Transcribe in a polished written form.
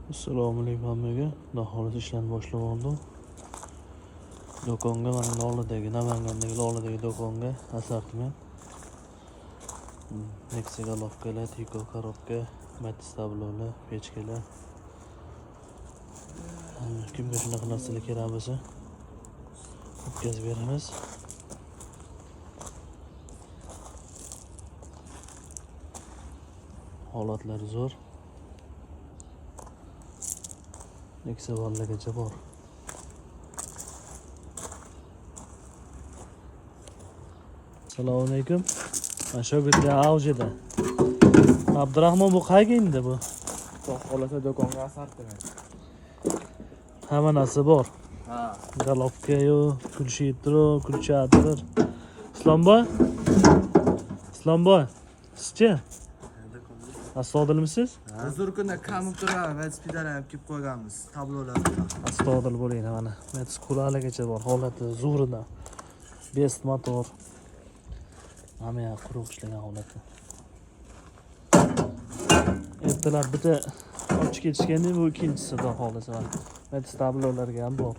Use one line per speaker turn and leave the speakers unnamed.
Assalomu alaykum hammaga. Nihoyat ishlarni boshlab oldim. Do'konga mana Lolidagi, Namangandagi Lolidagi do'konga assortiment. Nexia golovkalar, Tiko korobka, Matiz tablolar, pechkalar. Kimga shunaqa narsalar kerak bo'lsa, o'tkazib beramiz. Holatlari zo'r. Nexia bolalargacha bor. Assalomu alaykum. Mana shogirdlar Aujida. Abdurahmon bu qayerga endi bu?
Xohlasa do'konga assortiment.
Hamma narsa bor.
Ha.
Golovka-yu, kulshitro, kulchadir. Islomboy? Islomboy. Sizchi? Astodilmisiz?
Hozir kunda kamib turadi, velosipedlar ham kelib qo'yganmiz, tablolar.
Astodil bo'ling mana. Matiz quralagacha bor, holati zo'ridan. Best motor. Hamma yoq quruq ishlagan holati. Ertalab bitta olib ketishganda bu ikkinchisi xudo xolisa. Matiz tablolarga ham bor.